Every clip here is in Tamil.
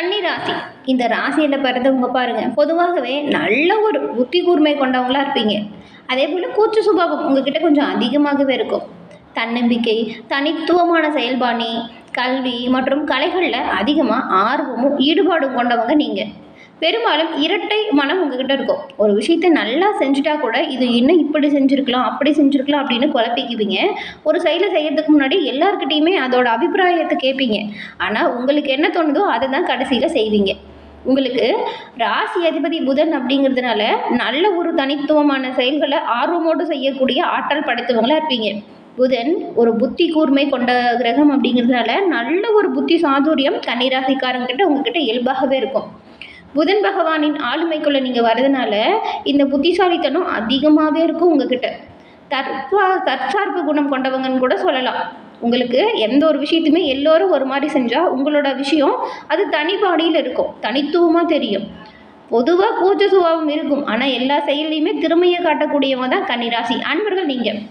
கன்னி ராசி. இந்த ராசியில் பிறந்தவங்க பாருங்க, பொதுவாகவே நல்ல ஒரு புத்தி கூர்மை கொண்டவங்களா இருப்பீங்க. அதே போல் கூச்ச சுபாவம் உங்ககிட்ட கொஞ்சம் அதிகமாகவே இருக்கும். தன்னம்பிக்கை, தனித்துவமான செயல்பாணி, கல்வி மற்றும் கலைகளில் அதிகமாக ஆர்வமும் ஈடுபாடும் கொண்டவங்க நீங்கள். பெரும்பாலும் இரட்டை மனம் உங்ககிட்ட இருக்கும். ஒரு விஷயத்தை நல்லா செஞ்சுட்டா கூட இது இன்னும் இப்படி செஞ்சுருக்கலாம் அப்படி செஞ்சுருக்கலாம் அப்படின்னு குழப்பிக்குவீங்க. ஒரு செயலை செய்யறதுக்கு முன்னாடி எல்லாருக்கிட்டையுமே அதோட அபிப்பிராயத்தை கேட்பீங்க. ஆனால் உங்களுக்கு என்ன தோணுதோ அதை தான் கடைசியில் செய்வீங்க. உங்களுக்கு ராசி அதிபதி புதன் அப்படிங்கிறதுனால நல்ல ஒரு தனித்துவமான செயல்களை ஆர்வமோடு செய்யக்கூடிய ஆற்றல் படைத்தவங்களா இருப்பீங்க. புதன் ஒரு புத்தி கூர்மை கொண்ட கிரகம் அப்படிங்கிறதுனால நல்ல ஒரு புத்தி சாதுரியம் கன்னிராசிக்காரங்கிட்ட உங்ககிட்ட இயல்பாகவே இருக்கும். புதன் பகவானின் ஆளுமைக்குள்ளே நீங்கள் வரதுனால இந்த புத்திசாலித்தனம் அதிகமாகவே இருக்கும் உங்ககிட்ட. தற்சார்பு குணம் கொண்டவங்கன்னு கூட சொல்லலாம். உங்களுக்கு எந்த ஒரு விஷயத்தையுமே எல்லோரும் ஒரு மாதிரி செஞ்சால் உங்களோட விஷயம் அது தனிபாடியில் இருக்கும், தனித்துவமாக தெரியும். பொதுவாக கூச்ச சுபாவம் இருக்கும், ஆனால் எல்லா செயல்லையுமே திறமையை காட்டக்கூடியவங்க தான் கன்னிராசி அன்பர்கள் நீங்கள்.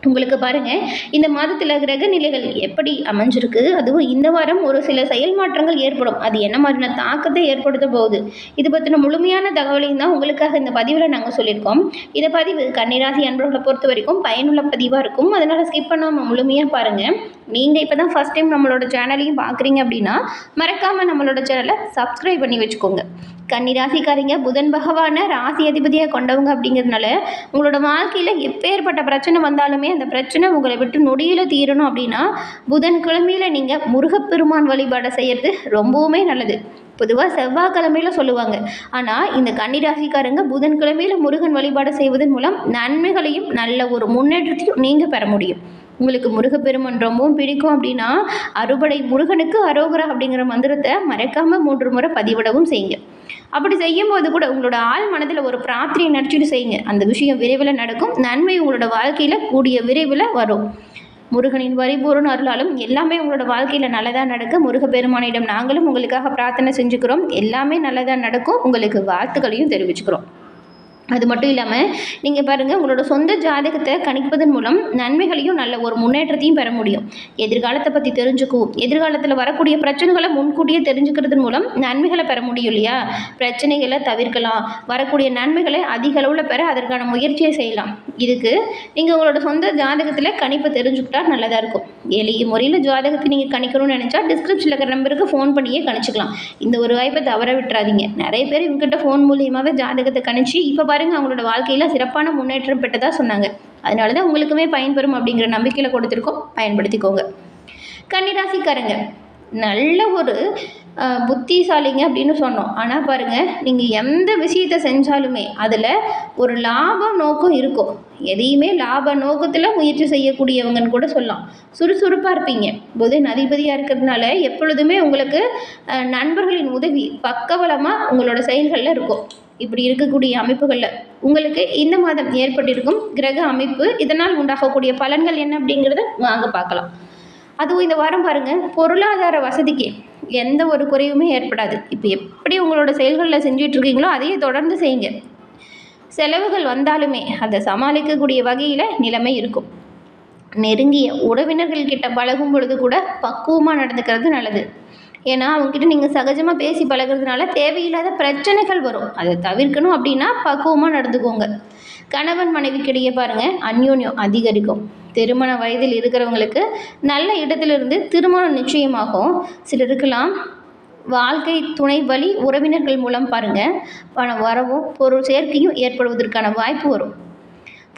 உங்களுக்கு பாருங்கள், இந்த மாதத்தில் கிரக நிலைகள் எப்படி அமைஞ்சிருக்கு, அதுவும் இந்த வாரம் ஒரு சில செயல் மாற்றங்கள் ஏற்படும். அது என்ன மாதிரியான தாக்கத்தை ஏற்படுத்த போகுது, இது பற்றின முழுமையான தகவலையும் தான் உங்களுக்காக இந்த பதிவில் நாங்கள் சொல்லியிருக்கோம். இந்த பதிவு கன்னிராசி அன்பர்களை பொறுத்த வரைக்கும் பயனுள்ள பதிவாக இருக்கும். அதனால் ஸ்கிப் பண்ணாமல் முழுமையாக பாருங்கள். நீங்கள் இப்போ தான் ஃபஸ்ட் டைம் நம்மளோட சேனலையும் பார்க்குறீங்க அப்படின்னா மறக்காமல் நம்மளோட சேனலை சப்ஸ்கிரைப் பண்ணி வச்சுக்கோங்க. கன்னிராசிக்காரிங்க புதன் பகவானை ராசி அதிபதியாக கொண்டவங்க அப்படிங்கிறதுனால உங்களோட வாழ்க்கையில் எப்பேற்பட்ட பிரச்சனை வந்தாலுமே அந்த பிரச்சனை உங்களை விட்டு நொடியில் தீரணும் அப்படின்னா புதன்கிழமையில் நீங்கள் முருகப்பெருமான் வழிபாடை செய்கிறது ரொம்பவுமே நல்லது. பொதுவாக செவ்வாய்க்கிழமையில் சொல்லுவாங்க. ஆனால் இந்த கன்னிராசிக்காரங்க புதன்கிழமையில் முருகன் வழிபாடு செய்வதன் மூலம் நன்மைகளையும் நல்ல ஒரு முன்னேற்றத்தையும் நீங்கள் பெற முடியும். உங்களுக்கு முருகப்பெருமான் ரொம்பவும் பிடிக்கும் அப்படின்னா அறுபடை முருகனுக்கு அரோகரா அப்படிங்கிற மந்திரத்தை மறக்காமல் 3 முறை பதிவிடவும் செய்யுங்க. அப்படி செய்யும்போது கூட உங்களோட ஆள் மனதில் ஒரு பிரார்த்தனை நினச்சிட்டு செய்யுங்க. அந்த விஷயம் விரைவில் நடக்கும். நன்மை உங்களோட வாழ்க்கையில் கூடிய விரைவில் வரும். முருகனின் பரிபூரண அருளாலும் எல்லாமே உங்களோட வாழ்க்கையில் நல்லதாக நடக்கும். முருகப்பெருமானிடம் நாங்களும் உங்களுக்காக பிரார்த்தனை செஞ்சுக்கிறோம். எல்லாமே நல்லதாக நடக்கும். உங்களுக்கு வாழ்த்துக்களையும் தெரிவிச்சுக்கிறோம். அது மட்டும் இல்லாமல் நீங்கள் பாருங்கள், உங்களோட சொந்த ஜாதகத்தை கணிப்பதன் மூலம் நன்மைகளையும் நல்ல ஒரு முன்னேற்றத்தையும் பெற முடியும். எதிர்காலத்தை பற்றி தெரிஞ்சுக்கும், எதிர்காலத்தில் வரக்கூடிய பிரச்சனைகளை முன்கூட்டியே தெரிஞ்சுக்கிறது மூலம் நன்மைகளை பெற முடியும் இல்லையா. பிரச்சனைகளை தவிர்க்கலாம், வரக்கூடிய நன்மைகளை அதிக அளவில் பெற அதற்கான முயற்சியை செய்யலாம். இதுக்கு நீங்கள் உங்களோட சொந்த ஜாதகத்தில் கணிப்பை தெரிஞ்சுக்கிட்டா நல்லதாக இருக்கும். எளிய முறையில் ஜாதகத்தை நீங்கள் கணிக்கணும்னு நினச்சா டிஸ்கிரிப்ஷனில் இருக்கிற நம்பருக்கு ஃபோன் பண்ணியே கணிச்சிக்கலாம். இந்த ஒரு வாய்ப்பை தவற விட்டுறாதீங்க. நிறைய பேர் இவங்ககிட்ட ஃபோன் மூலியமாகவே ஜாதகத்தை கணிச்சு இப்போ பாருங்கள் அவங்களோட வாழ்க்கையில் சிறப்பான முன்னேற்றம் பெற்றதாக சொன்னாங்க. அதனால தான் உங்களுக்குமே பயன்பெறும் அப்படிங்கிற நம்பிக்கையில் கொடுத்துருக்கோம். பயன்படுத்திக்கோங்க. கன்னிராசிக்காரங்க நல்ல ஒரு புத்திசாலிங்க அப்படின்னு சொன்னோம். ஆனால் பாருங்கள், நீங்கள் எந்த விஷயத்தை செஞ்சாலுமே அதில் ஒரு லாப நோக்கம் இருக்கும். எதையுமே லாப நோக்கத்தில் முயற்சி செய்யக்கூடியவங்கன்னு கூட சொல்லலாம். சுறுசுறுப்பாக இருப்பீங்க. புதன் அதிபதியாக இருக்கிறதுனால எப்பொழுதுமே உங்களுக்கு நண்பர்களின் உதவி பக்கபலமாக உங்களோட செயல்களில் இருக்கும். இப்படி இருக்கக்கூடிய அமைப்புகளில் உங்களுக்கு இந்த மாதம் ஏற்பட்டிருக்கும் கிரக அமைப்பு, இதனால் உண்டாகக்கூடிய பலன்கள் என்ன அப்படிங்கிறத வாங்க பார்க்கலாம். அதுவும் இந்த வாரம் பாருங்கள், பொருளாதார வசதிக்கு எந்த ஒரு குறைவுமே ஏற்படாது. இப்போ எப்படி உங்களோட செயல்களில் செஞ்சிட்ருக்கீங்களோ அதையே தொடர்ந்து செய்யுங்க. செலவுகள் வந்தாலுமே அதை சமாளிக்கக்கூடிய வகையில் நிலைமை இருக்கும். நெருங்கிய உறவினர்கள்கிட்ட பழகும் பொழுது கூட பக்குவமாக நடந்துக்கிறது நல்லது. ஏன்னா அவங்ககிட்ட நீங்கள் சகஜமாக பேசி பழகிறதுனால தேவையில்லாத பிரச்சனைகள் வரும். அதை தவிர்க்கணும் அப்படின்னா பக்குவமாக நடந்துக்கோங்க. கணவன் மனைவிக்கிடையே பாருங்கள் அந்யோன்யம் அதிகரிக்கும். திருமண வயதில் இருக்கிறவங்களுக்கு நல்ல இடத்திலிருந்து திருமணம் நிச்சயமாகும். சிலருக்கெல்லாம் வாழ்க்கை துணை வழி உறவினர்கள் மூலம் பாருங்கள் பண வரவும் பொருள் சேர்க்கையும் ஏற்படுவதற்கான வாய்ப்பு வரும்.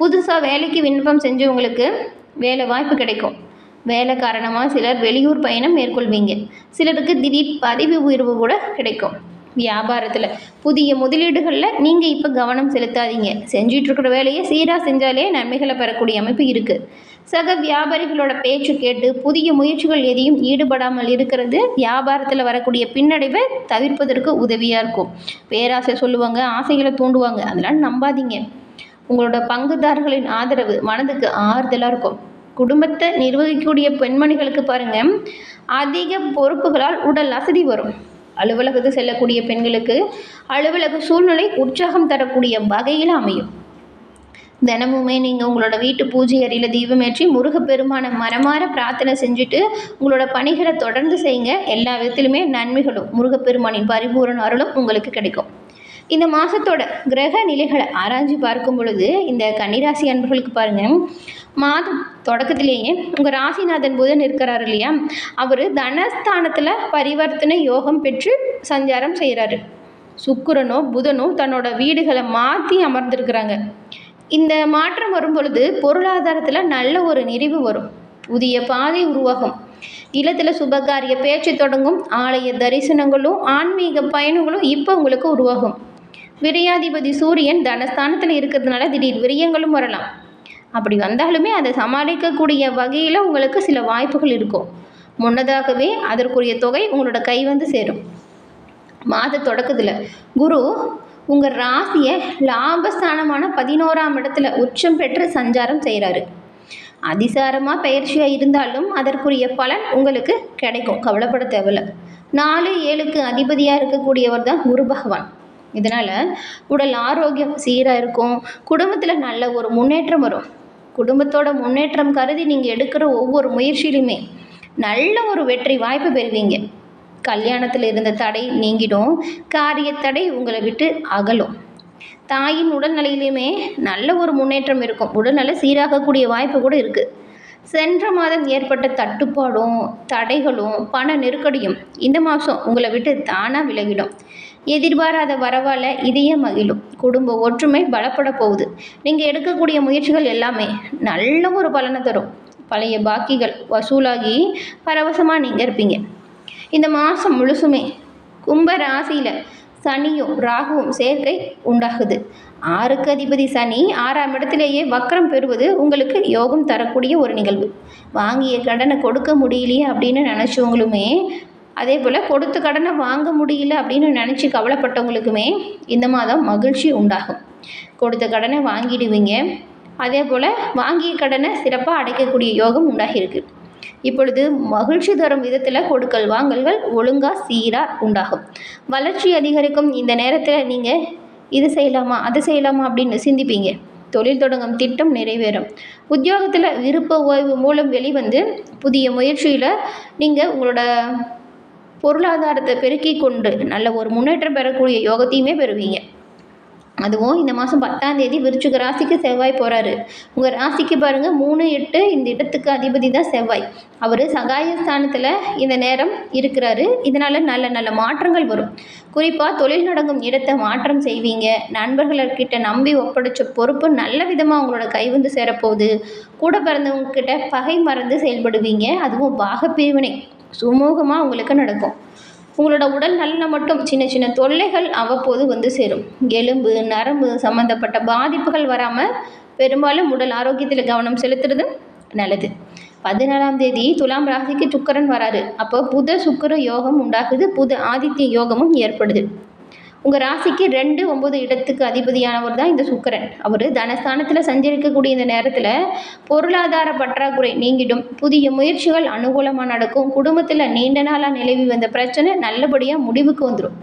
புதுசாக வேலைக்கு விண்ணப்பம் செஞ்சவங்களுக்கு வேலை வாய்ப்பு கிடைக்கும். வேலை காரணமாக சிலர் வெளியூர் பயணம் மேற்கொள்வீங்க. சிலருக்கு திடீர் பதவி உயர்வு கூட கிடைக்கும். வியாபாரத்தில் புதிய முதலீடுகளில் நீங்கள் இப்போ கவனம் செலுத்தாதீங்க. செஞ்சிட்ருக்கிற வேலையை சீராக செஞ்சாலே நன்மைகளை பெறக்கூடிய அமைப்பு இருக்குது. சக வியாபாரிகளோட பேச்சு கேட்டு புதிய முயற்சிகள் எதையும் ஈடுபடாமல் இருக்கிறது வியாபாரத்தில் வரக்கூடிய பின்னடைவை தவிர்ப்பதற்கு உதவியாக இருக்கும். பேராசை சொல்லுவாங்க, ஆசைகளை தூண்டுவாங்க, அதெல்லாம் நம்பாதீங்க. உங்களோட பங்குதாரர்களின் ஆதரவு மனதுக்கு ஆறுதலாக இருக்கும். குடும்பத்தை நிர்வகிக்கக்கூடிய பெண்மணிகளுக்கு பாருங்கள், அதிக பொறுப்புகளால் உடல் அசதி வரும். அலுவலகத்துக்கு செல்லக்கூடிய பெண்களுக்கு அலுவலக சூழ்நிலை உற்சாகம் தரக்கூடிய வகையில் அமையும். தினமுமே நீங்கள் உங்களோட வீட்டு பூஜை அறையில் தீபமேற்றி முருகப்பெருமானை மனமார பிரார்த்தனை செஞ்சுட்டு உங்களோட பணிகளை தொடர்ந்து செய்யுங்க. எல்லா விதத்திலுமே நன்மைகளும் முருகப்பெருமானின் பரிபூரண அருளும் உங்களுக்கு கிடைக்கும். இந்த மாதத்தோட கிரக நிலைகளை ஆராய்ச்சி பார்க்கும் பொழுது இந்த கன்னிராசி அன்பர்களுக்கு பாருங்கள், மாதம் தொடக்கத்திலேயே உங்கள் ராசிநாதன் புதன் இருக்கிறார் இல்லையா, அவர் தனஸ்தானத்தில் பரிவர்த்தனை யோகம் பெற்று சஞ்சாரம் செய்கிறாரு. சுக்கிரனோ புதனோ தன்னோட வீடுகளை மாற்றி அமர்ந்திருக்கிறாங்க. இந்த மாற்றம் வரும் பொழுது பொருளாதாரத்தில் நல்ல ஒரு நிறைவு வரும், புதிய பாதை உருவாகும், இல்லத்தில் சுபகாரிய பேச்சு தொடங்கும், ஆலய தரிசனங்களும் ஆன்மீக பயணங்களும் இப்போ உங்களுக்கு உருவாகும். விரையாதிபதி சூரியன் தனஸ்தானத்தில் இருக்கிறதுனால திடீர் விரயங்களும் வரலாம். அப்படி வந்தாலுமே அதை சமாளிக்கக்கூடிய வகையில் உங்களுக்கு சில வாய்ப்புகள் இருக்கும். முன்னதாகவே அதற்குரிய தொகை உங்களோட கை வந்து சேரும். மாத தொடக்கத்தில் குரு உங்கள் ராசியை லாபஸ்தானமான 11ஆம் இடத்துல உச்சம் பெற்று சஞ்சாரம் செய்கிறாரு. அதிசாரமாக பயிற்சியாக இருந்தாலும் அதற்குரிய பலன் உங்களுக்கு கிடைக்கும், கவலைப்பட தேவையில்லை. 4, 7க்கு அதிபதியாக இருக்கக்கூடியவர் தான் குரு பகவான். இதனால் உடல் ஆரோக்கியம் சீராக இருக்கும், குடும்பத்தில் நல்ல ஒரு முன்னேற்றம் வரும். குடும்பத்தோட முன்னேற்றம் கருதி நீங்கள் எடுக்கிற ஒவ்வொரு முயற்சியிலுமே நல்ல ஒரு வெற்றி வாய்ப்பு பெறுவீங்க. கல்யாணத்தில் இருந்த தடை நீங்கிடும், காரிய தடை உங்களை விட்டு அகலும். தாயின் உடல்நிலையிலுமே நல்ல ஒரு முன்னேற்றம் இருக்கும், உடல்நலை சீராகக்கூடிய வாய்ப்பு கூட இருக்குது. சென்ற மாதம் ஏற்பட்ட தட்டுப்பாடும் தடைகளும் பண நெருக்கடியும் இந்த மாதம் உங்களை விட்டு தானாக விலகிடும். எதிர்பாராத வரவால் இதய மகிழும், குடும்ப ஒற்றுமை பலப்பட போகுது. நீங்கள் எடுக்கக்கூடிய முயற்சிகள் எல்லாமே நல்ல ஒரு பலனை தரும். பழைய பாக்கிகள் வசூலாகி பரவசமாக நீங்கள் இருப்பீங்க. இந்த மாதம் முழுசுமே கும்ப ராசியில் சனியும் ராகுவும் சேர்க்கை உண்டாகுது. 6க்கு அதிபதி சனி 6ஆம் இடத்திலேயே வக்ரம் பெறுவது உங்களுக்கு யோகம் தரக்கூடிய ஒரு நிகழ்வு. வாங்கிய கடனை கொடுக்க முடியலையே அப்படின்னு நினச்சவங்களுமே, அதே போல் கொடுத்த கடனை வாங்க முடியல அப்படின்னு நினச்சி கவலைப்பட்டவங்களுக்குமே இந்த மாதம் மகிழ்ச்சி உண்டாகும். கொடுத்த கடனை வாங்கிடுவீங்க, அதே போல் வாங்கிய கடனை சிறப்பாக அடைக்கக்கூடிய யோகம் உண்டாகியிருக்கு. இப்பொழுது மகிழ்ச்சி தரும் விதத்தில் கொடுக்கல் வாங்கல்கள் ஒழுங்காக சீராக உண்டாகும். வளர்ச்சி அதிகரிக்கும். இந்த நேரத்தில் நீங்கள் இது செய்யலாமா அது செய்யலாமா அப்படின்னு சிந்திப்பீங்க. தொழில் தொடங்கும் திட்டம் நிறைவேறும். உத்தியோகத்தில் விருப்ப ஓய்வு மூலம் வெளிவந்து புதிய முயற்சியில் நீங்கள் உங்களோட பொருளாதாரத்தை பெருக்கி கொண்டு நல்ல ஒரு முன்னேற்றம் பெறக்கூடிய யோகத்தையுமே பெறுவீங்க. அதுவும் இந்த மாதம் 10ஆம் தேதி விருச்சிக ராசிக்கு செவ்வாய் போகிறாரு. உங்கள் ராசிக்கு பாருங்கள் 3, 8 இந்த இடத்துக்கு அதிபதி தான் செவ்வாய். அவர் சகாயஸ்தானத்தில் இந்த நேரம் இருக்கிறாரு. இதனால் நல்ல நல்ல மாற்றங்கள் வரும். குறிப்பாக தொழில் நடக்கும் இடத்தை மாற்றம் செய்வீங்க. நண்பர்கள்கிட்ட நம்பி ஒப்படைச்ச பொறுப்பு நல்ல விதமாக உங்களோட கை வந்து சேரப்போகுது. கூட பிறந்தவங்கக்கிட்ட பகை மறந்து செயல்படுவீங்க. அதுவும் பாகப்பிரிவினை சுமூகமாக உங்களுக்கு நடக்கும். உங்களோட உடல் நலனை மட்டும் சின்ன சின்ன தொல்லைகள் அவ்வப்போது வந்து சேரும். எலும்பு நரம்பு சம்மந்தப்பட்ட பாதிப்புகள் வராமல் பெரும்பாலும் உடல் ஆரோக்கியத்தில் கவனம் செலுத்துறது நல்லது. 14ஆம் தேதி துலாம் ராசிக்கு சுக்கிரன் வராரு. அப்போ புத சுக்கிர யோகம் உண்டாகுது, புத ஆதித்ய யோகமும் ஏற்படுது. உங்கள் ராசிக்கு 2, 9 இடத்துக்கு அதிபதியானவர் தான் இந்த சுக்கிரன். அவர் தனஸ்தானத்தில் சஞ்சரிக்கக்கூடிய இந்த நேரத்தில் பொருளாதார பற்றாக்குறை நீங்கிடும், புதிய முயற்சிகள் அனுகூலமாக நடக்கும். குடும்பத்தில் நீண்ட நாளாக நிலவி வந்த பிரச்சனை நல்லபடியாக முடிவுக்கு வந்துடும்.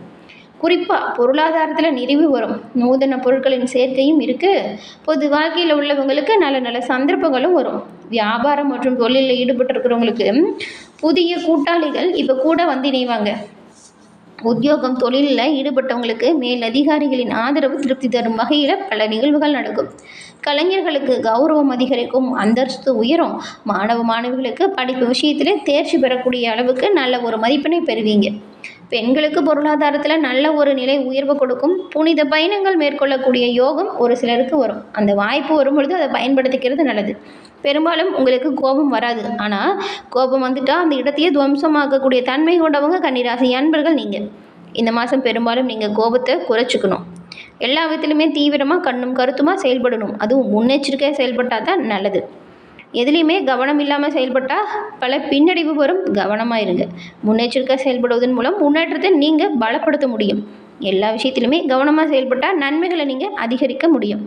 குறிப்பாக பொருளாதாரத்தில் நிறைவு வரும். நூதன பொருட்களின் சேர்க்கையும் இருக்குது. பொது வாழ்க்கையில் உள்ளவங்களுக்கு நல்ல நல்ல சந்தர்ப்பங்களும் வரும். வியாபாரம் மற்றும் தொழிலில் ஈடுபட்டிருக்கிறவங்களுக்கு புதிய கூட்டாளிகள் இப்போ கூட வந்து இணைவாங்க. உத்தியோகம் தொழிலில் ஈடுபட்டவங்களுக்கு மேலதிகாரிகளின் ஆதரவு திருப்தி தரும் வகையில் பல நிகழ்வுகள் நடக்கும். கலைஞர்களுக்கு கௌரவம் அதிகரிக்கும், அந்தஸ்து உயரும். மாணவ மாணவிகளுக்கு படிப்பு விஷயத்தில் தேர்ச்சி பெறக்கூடிய அளவுக்கு நல்ல ஒரு மதிப்பெண்ணை பெறுவீங்க. பெண்களுக்கு பொருளாதாரத்தில் நல்ல ஒரு நிலை உயர்வு கொடுக்கும். புனித பயணங்கள் மேற்கொள்ளக்கூடிய யோகம் ஒரு சிலருக்கு வரும். அந்த வாய்ப்பு வரும்பொழுது அதை பயன்படுத்திக்கிறது நல்லது. பெரும்பாலும் உங்களுக்கு கோபம் வராது, ஆனால் கோபம் வந்துட்டால் அந்த இடத்தையே துவம்சமாக்கக்கூடிய தன்மை கொண்டவங்க கன்னிராசி அன்பர்கள் நீங்கள். இந்த மாதம் பெரும்பாலும் நீங்கள் கோபத்தை குறைச்சிக்கணும். எல்லா விதத்திலுமே தீவிரமாக கண்ணும் கருத்துமாக செயல்படணும். அதுவும் முன்னெச்சரிக்கையாக செயல்பட்டால் தான் நல்லது. எதுலேயுமே கவனம் இல்லாமல் செயல்பட்டால் பல பின்னடைவு வரும். கவனமாக இருங்க. முன்னெச்சரிக்கையாக செயல்படுவதன் மூலம் முன்னேற்றத்தை நீங்கள் பலப்படுத்த முடியும். எல்லா விஷயத்திலுமே கவனமாக செயல்பட்டால் நன்மைகளை நீங்கள் அதிகரிக்க முடியும்.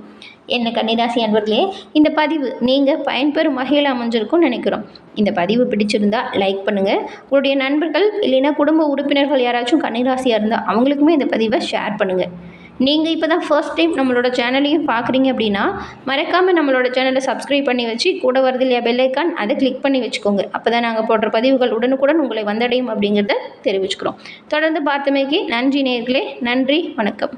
என்ன கன்னிராசி அன்பர்களே, இந்த பதிவு நீங்கள் பயன்பெறும் வகையில் அமைஞ்சிருக்கும்னு நினைக்கிறோம். இந்த பதிவு பிடிச்சிருந்தால் லைக் பண்ணுங்கள். உங்களுடைய நண்பர்கள் இல்லைன்னா குடும்ப உறுப்பினர்கள் யாராச்சும் கன்னிராசியாக இருந்தால் அவங்களுக்குமே இந்த பதிவை ஷேர் பண்ணுங்கள். நீங்கள் இப்போ தான் ஃபர்ஸ்ட் டைம் நம்மளோட சேனலையும் பார்க்குறீங்க அப்படின்னா மறக்காமல் நம்மளோட சேனலை சப்ஸ்கிரைப் பண்ணி வச்சு கூட வருது இல்லையா பெல் ஐக்கான் அதை கிளிக் பண்ணி வச்சுக்கோங்க. அப்போ தான் நாங்கள் போடுற பதிவுகள் உடனுக்குடன் உங்களை வந்தடையும் அப்படிங்கிறத தெரிவிச்சுக்கிறோம். தொடர்ந்து பார்த்தமைக்கு நன்றி நேயர்களே. நன்றி, வணக்கம்.